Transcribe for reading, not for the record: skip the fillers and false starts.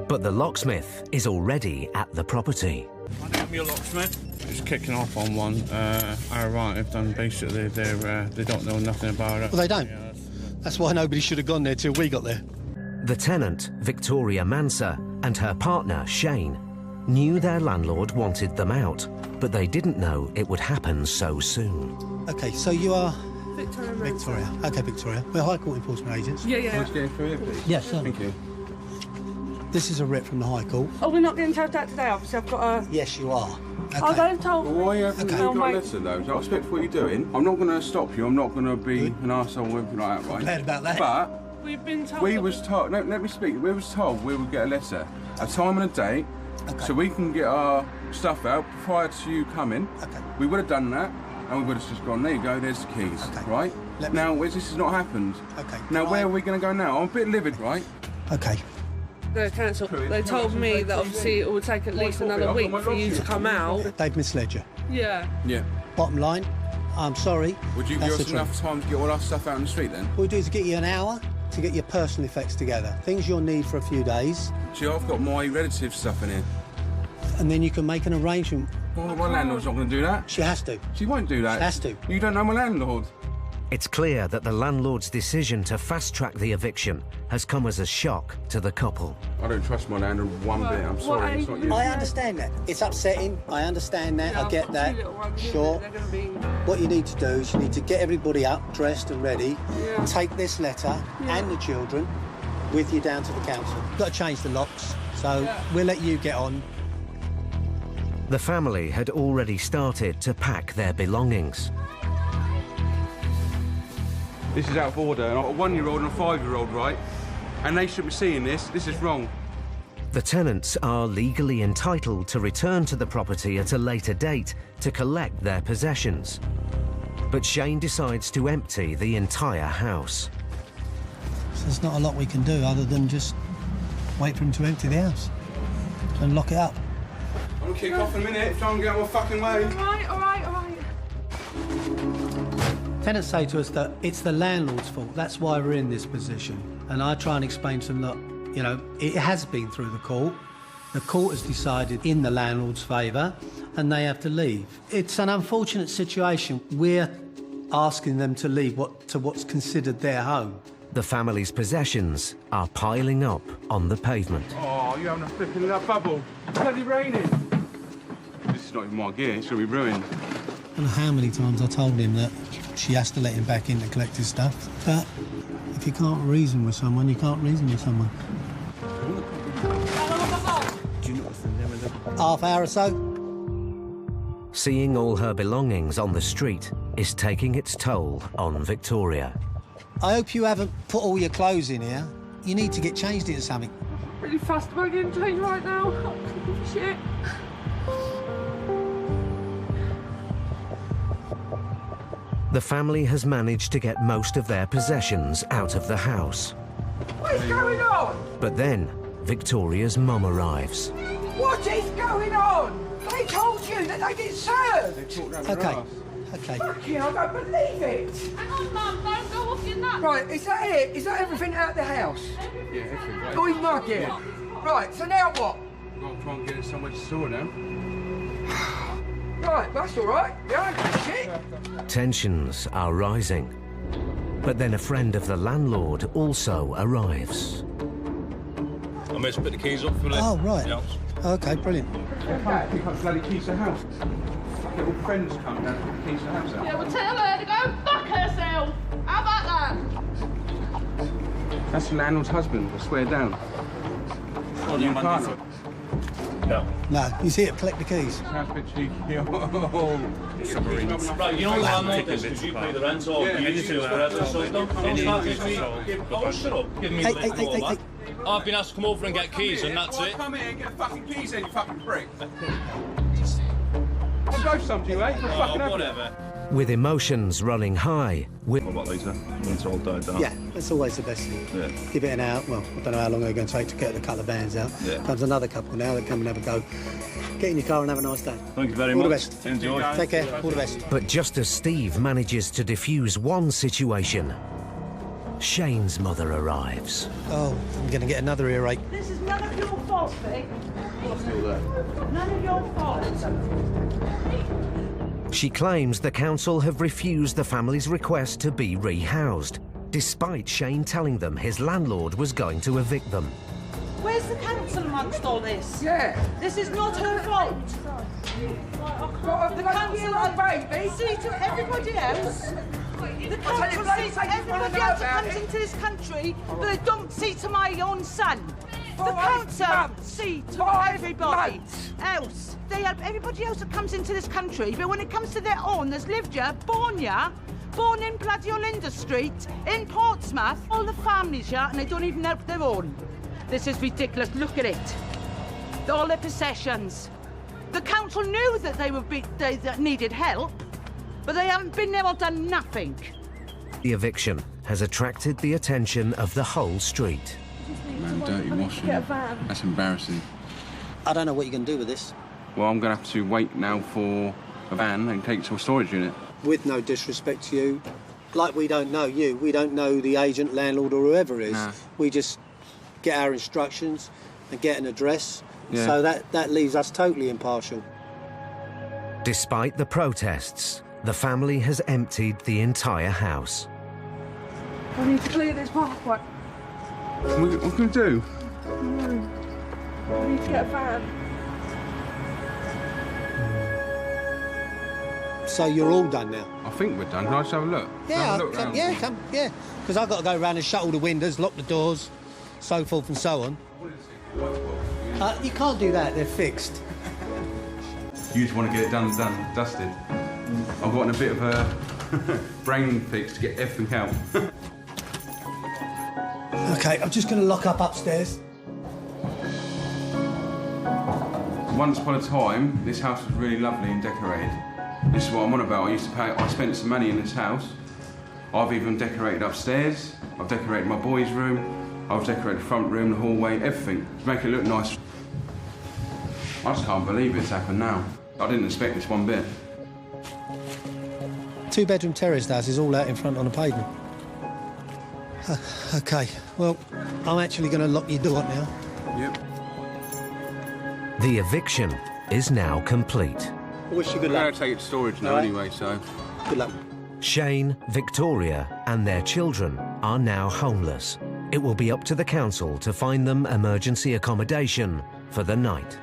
But the locksmith is already at the property. I'm your locksmith. Just kicking off on one. Our right have done basically. They don't know nothing about it. Well, they don't. That's why nobody should have gone there till we got there. The tenant, Victoria Manser, and her partner, Shane, knew their landlord wanted them out, but they didn't know it would happen so soon. OK, so you are... Victoria Manser. Victoria. OK, Victoria. We're High Court enforcement agents. Yeah, yeah. Can I just get in through here, please? Yes, certainly. Thank you. This is a writ from the High Court. Oh, we're not getting told that today, obviously. I've got a... Yes, you are. OK. Oh, they've told me. Well, why haven't Okay. you got a letter, though? I respect what you're doing. I'm not going to stop you. I'm not going to be an arsehole or anything like that, right? Glad about that. But We've been told... we was told... No, let me speak. We was told we would get a letter, a time and a date, so we can get our stuff out prior to you coming. Okay. We would have done that, and we would have just gone, there you go, there's the keys, Okay. right? Let me- Now, this has not happened. Okay. Now, Right. where are we going to go now? I'm a bit livid, right? OK. The council, they told me that obviously it would take at least another week for you to come out. They've misled you. Yeah. Yeah. Bottom line, I'm sorry. Would you That's give us the truth. enough time to get all our stuff out on the street, then? What we do is get you an hour to get your personal effects together. Things you'll need for a few days, See, I've got my relative stuff in here. and then you can make an arrangement. Well, my landlord's not going to do that. She has to. She won't do that. She has to. You don't know my landlord. It's clear that the landlord's decision to fast-track the eviction has come as a shock to the couple. I don't trust my landlord one bit. I'm sorry. It's not you. I understand that. It's upsetting. I understand that. I get that. Sure. They're going to be... What you need to do is you need to get everybody up, dressed and ready. Yeah. Take this letter and the children with you down to the council. Got to change the locks, so we'll let you get on. The family had already started to pack their belongings. This is out of order. A 1-year-old and a 5-year-old, right? And they shouldn't be seeing this. This is wrong. The tenants are legally entitled to return to the property at a later date to collect their possessions. But Shane decides to empty the entire house. So there's not a lot we can do other than just wait for him to empty the house and lock it up. I'm going to kick off in a minute. Try and get out of my fucking way. All right, all right, all right. Tenants say to us that it's the landlord's fault. That's why we're in this position. And I try and explain to them that, you know, it has been through the court. The court has decided in the landlord's favour and they have to leave. It's an unfortunate situation. We're asking them to leave what's considered their home. The family's possessions are piling up on the pavement. Oh, you're having a flipping that bubble. It's bloody raining. This is not even my gear. It's going to be ruined. I don't know how many times I told him that she has to let him back in to collect his stuff. But if you can't reason with someone, you can't reason with someone. Half hour or so. Seeing all her belongings on the street is taking its toll on Victoria. I hope you haven't put all your clothes in here. You need to get changed into something. Really fast about getting changed right now. Shit. The family has managed to get most of their possessions out of the house. What is going on? But then, Victoria's mum arrives. What is going on? They told you that they get served. Okay. Okay. Fucking, I don't believe it. Hang on, Mum, don't go off your nut. Right, is that it? Is that everything out of the house? Yeah, everything, right? Going my gear. Right, so now what? I've got to try and get it somewhere to store now. Right, that's all right. Yeah, I don't shit. Tensions are rising. But then a friend of the landlord also arrives. I'm here to put the keys up for the Oh, right. the house. Okay, brilliant. I can't pick up bloody keys to the house. Fucking little friends come down to put the keys to the house out. Yeah, we'll tell her to go fuck herself. How about that? That's the landlord's husband, I swear down. Well, You can't. No. No, he's here to collect the keys. Sounds a bit cheeky. Oh. Right, you know why I'm not this, because you pay the rent or you need to whatever, so don't start giving me... Oh, shut up. Give me Hey, the hey, hey, hey, hey. I've been asked to come over and get keys and that's it. Come here and get the fucking keys in, you fucking prick. I'll go some to you, eh? You'll fucking have it. Whatever. With emotions running high, What about later, when it's all died down? Yeah, that's always the best thing. Yeah. Give it an hour. Well, I don't know how long they're going to take to get the couple of bands out. Yeah. Comes another couple now that come and have a go. Get in your car and have a nice day. Thank you very All much. the best. Enjoy. Take care. All the best. but just as Steve manages to defuse one situation, Shane's mother arrives. Oh, I'm going to get another earache. This is none of your fault, Vic. None of your fault. She claims the council have refused the family's request to be rehoused, despite Shane telling them his landlord was going to evict them. Where's the council amongst all this? Yeah. This is not her fault. The council baby. See to everybody else. The council see to everybody else that comes into this country, but they don't see to my own son. The council see to everybody else. They help everybody else that comes into this country, but when it comes to their own, there's lived here, born in bloody Olinda Street, in Portsmouth, all the families here, and they don't even help their own. This is ridiculous. Look at it. All their possessions. The council knew that they needed help, but they haven't been there or done nothing. The eviction has attracted the attention of the whole street. Man, dirty washing. That's embarrassing. I don't know what you're going to do with this. Well, I'm going to have to wait now for a van and take it to a storage unit. With no disrespect to you, like we don't know you, we don't know the agent, landlord or whoever it is. Nah. We just get our instructions and get an address. Yeah. So that leaves us totally impartial. Despite the protests, the family has emptied the entire house. I need to clear this pathway. What can we do? I need to get a van. So you're all done now? I think we're done. Can I just have a look? Yeah, Have a look come. Because I've got to go around and shut all the windows, lock the doors, so forth and so on. You can't do that, they're fixed. You just want to get it done, dusted. I've got in a bit of a brain fix to get everything out. OK, I'm just going to lock up upstairs. Once upon a time, this house was really lovely and decorated. This is what I'm on about. I spent some money in this house. I've even decorated upstairs. I've decorated my boys' room. I've decorated the front room, the hallway, everything to make it look nice. I just can't believe it's happened now. I didn't expect this one bit. 2-bedroom terraced house is all out in front on the pavement. OK, well, I'm actually going to lock your door now. Yep. The eviction is now complete. Wish you We're good going luck. to take it to storage now anyway, so... Good luck. Shane, Victoria and their children are now homeless. It will be up to the council to find them emergency accommodation for the night.